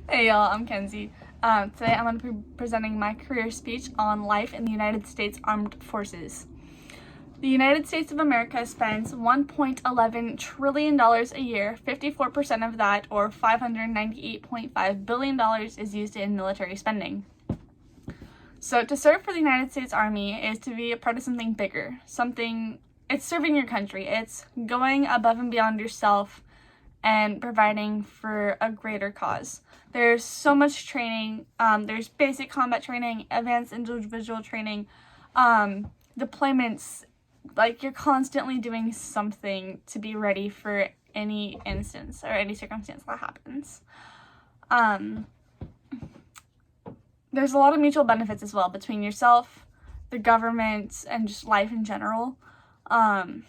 Hey y'all, I'm Kenzie. Today I'm going to be presenting my career speech on life in the United States Armed Forces. The United States of America spends $1.11 trillion a year. 54% of that, or $598.5 billion, is used in military spending. So to serve for the United States Army is to be a part of something bigger. It's serving your country. It's going above and beyond yourself and providing for a greater cause. There's so much training. There's basic combat training, advanced individual training, deployments. Like, you're constantly doing something to be ready for any instance or any circumstance that happens. There's a lot of mutual benefits as well between yourself, the government, and just life in general. And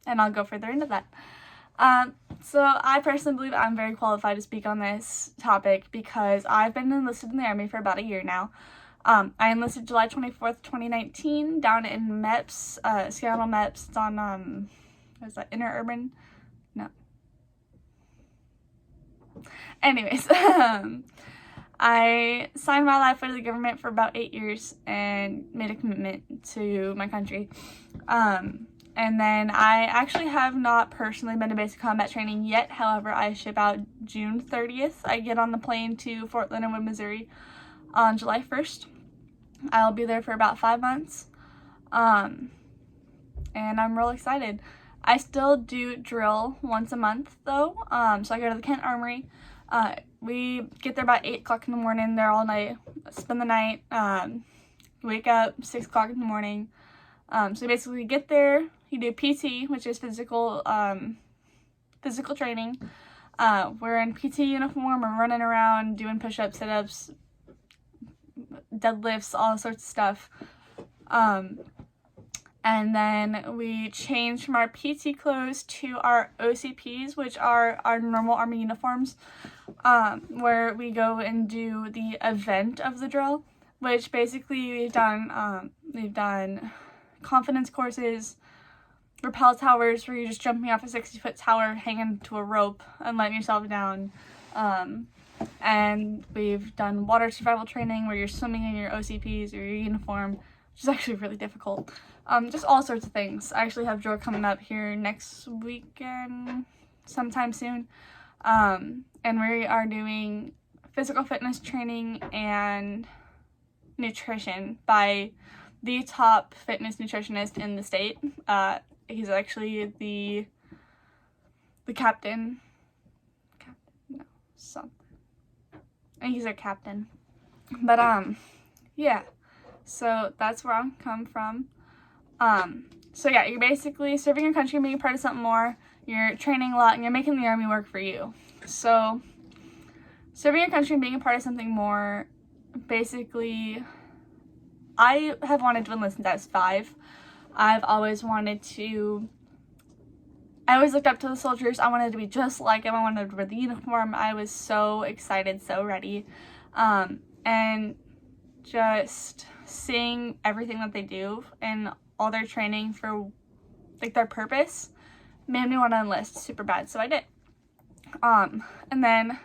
I'll go further into that. So I personally believe I'm very qualified to speak on this topic because I've been enlisted in the Army for about a year now. I enlisted July 24th, 2019 down in MEPS, Seattle MEPS. It's on, what is that, Interurban? No. Anyways, I signed my life for the government for about 8 years and made a commitment to my country. And then I actually have not personally been to basic combat training yet. However, I ship out June 30th. I get on the plane to Fort Leonard Wood, Missouri on July 1st. I'll be there for about 5 months. And I'm real excited. I still do drill once a month though. So I go to the Kent Armory. We get there about 8 o'clock in the morning, there all night, spend the night, wake up 6 o'clock in the morning. So basically get there, you do PT, which is physical training. We're in PT uniform, we're running around, doing push-ups, sit-ups, deadlifts, all sorts of stuff. And then we change from our PT clothes to our OCPs, which are our normal Army uniforms, where we go and do the event of the drill, which basically we've done confidence courses, rappel towers, where you're just jumping off a 60-foot tower, hanging to a rope, and letting yourself down. And we've done water survival training, where you're swimming in your OCPs or your uniform, which is actually really difficult. Just all sorts of things. I actually have drill coming up here next weekend, sometime soon. And we are doing physical fitness training and nutrition by the top fitness nutritionist in the state. He's actually the captain. No, something. I think he's our captain. But yeah. So that's where I'm come from. So yeah, you're basically serving your country and being part of something more. You're training a lot and you're making the Army work for you. So serving your country and being a part of something more, basically, I have wanted to enlist since I was 5. I always looked up to the soldiers. I wanted to be just like them. I wanted to wear the uniform. I was so excited, so ready. And just seeing everything that they do and all their training for like their purpose made me want to enlist super bad, so I did. And then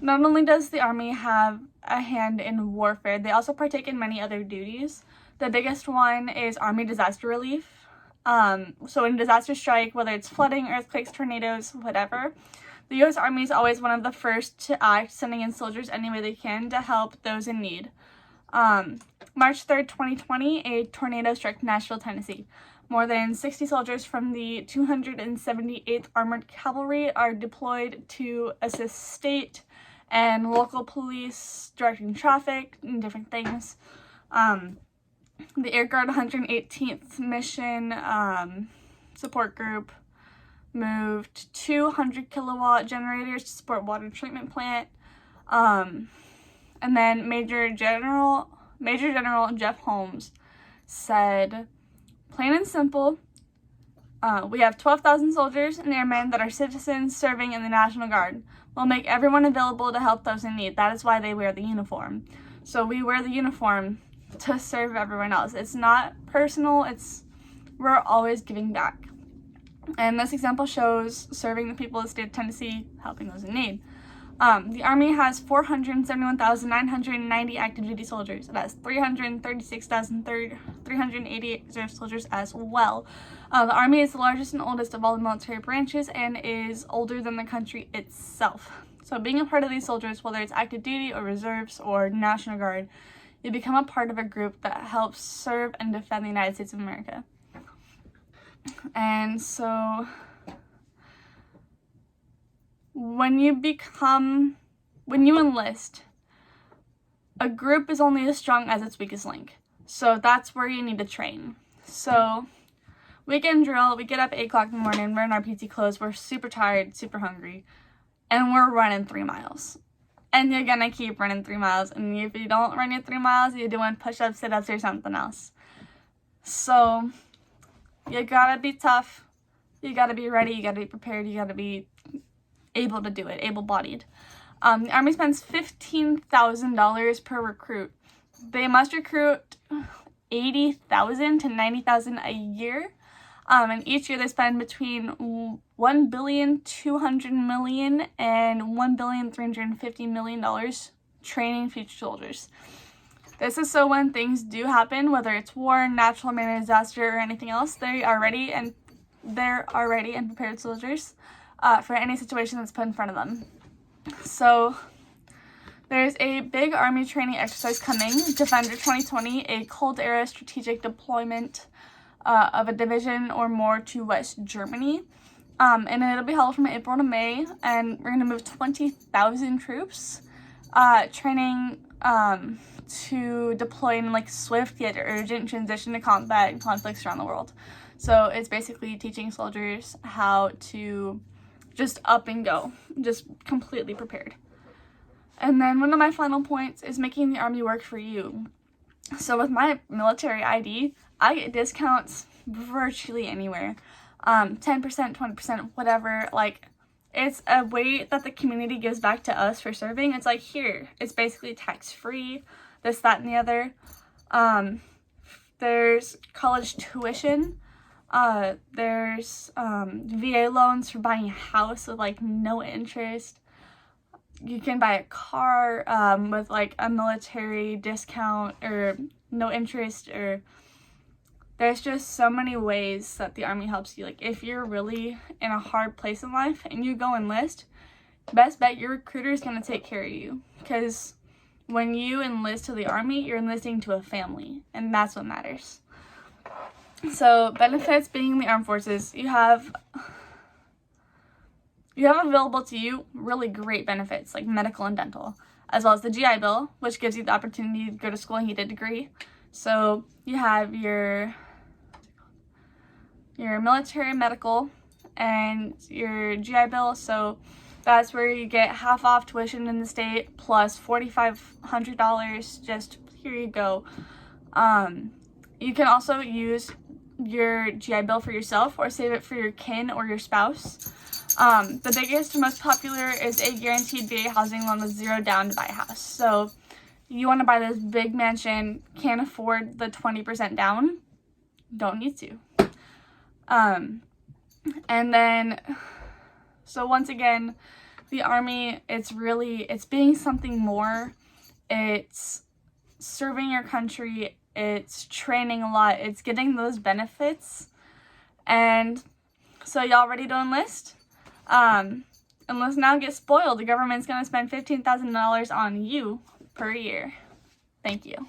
not only does the Army have a hand in warfare, they also partake in many other duties. The biggest one is Army disaster relief. So when disasters strike, whether it's flooding, earthquakes, tornadoes, whatever, the U.S. Army is always one of the first to act, sending in soldiers any way they can to help those in need. March 3rd, 2020, a tornado struck Nashville, Tennessee. More than 60 soldiers from the 278th Armored Cavalry are deployed to assist state and local police directing traffic and different things. The Air Guard 118th Mission Support Group moved 200 kilowatt generators to support water treatment plant. And then Major General Jeff Holmes said, plain and simple, we have 12,000 soldiers and airmen that are citizens serving in the National Guard. We'll make everyone available to help those in need. That is why they wear the uniform. So we wear the uniform to serve everyone else. It's not personal, we're always giving back. And this example shows serving the people of the state of Tennessee, helping those in need. The Army has 471,990 active duty soldiers. It has 336,380 reserve soldiers as well. The Army is the largest and oldest of all the military branches and is older than the country itself. So being a part of these soldiers, whether it's active duty or reserves or National Guard, you become a part of a group that helps serve and defend the United States of America. And so when you enlist, a group is only as strong as its weakest link. So that's where you need to train. So weekend drill, we get up at 8 o'clock in the morning, we're in our PT clothes, we're super tired, super hungry, and we're running 3 miles. And you're gonna keep running 3 miles, and if you don't run your 3 miles, you're doing push-ups, sit-ups, or something else. So you gotta be tough, you gotta be ready, you gotta be prepared, you gotta be able to do it, able-bodied. The Army spends $15,000 per recruit. They must recruit 80,000 to 90,000 a year. And each year they spend between $1,200,000,000 and $1,350,000,000 training future soldiers. This is so when things do happen, whether it's war, natural or man disaster, or anything else, they're ready and prepared soldiers for any situation that's put in front of them. So there's a big Army training exercise coming, Defender 2020, a cold era strategic deployment of a division or more to West Germany. And it'll be held from April to May, and we're going to move 20,000 troops, training to deploy in like swift yet urgent transition to combat and conflicts around the world. So it's basically teaching soldiers how to just up and go, just completely prepared. And then one of my final points is making the Army work for you. So with my military ID, I get discounts virtually anywhere. 10%, 20%, whatever. Like, it's a way that the community gives back to us for serving. It's like, here, it's basically tax-free, this, that, and the other. There's college tuition. There's VA loans for buying a house with like no interest. You can buy a car with like a military discount or no interest, or there's just so many ways that the Army helps you. Like if you're really in a hard place in life and you go enlist, best bet your recruiter is going to take care of you, because when you enlist to the Army, you're enlisting to a family, and that's what matters. So benefits being in the armed forces, you have available to you really great benefits like medical and dental, as well as the GI Bill, which gives you the opportunity to go to school and get a degree. So you have your military medical and your GI Bill. So that's where you get half off tuition in the state plus $4,500. Just here you go. You can also use your GI Bill for yourself or save it for your kin or your spouse. The biggest and most popular is a guaranteed VA housing loan with 0 down to buy a house. So you want to buy this big mansion, can't afford the 20% down, don't need to. And then, so once again, the Army, it's being something more. It's serving your country, it's training a lot, it's getting those benefits. And so y'all ready to enlist? Let's now get spoiled. The government's going to spend $15,000 on you per year. Thank you.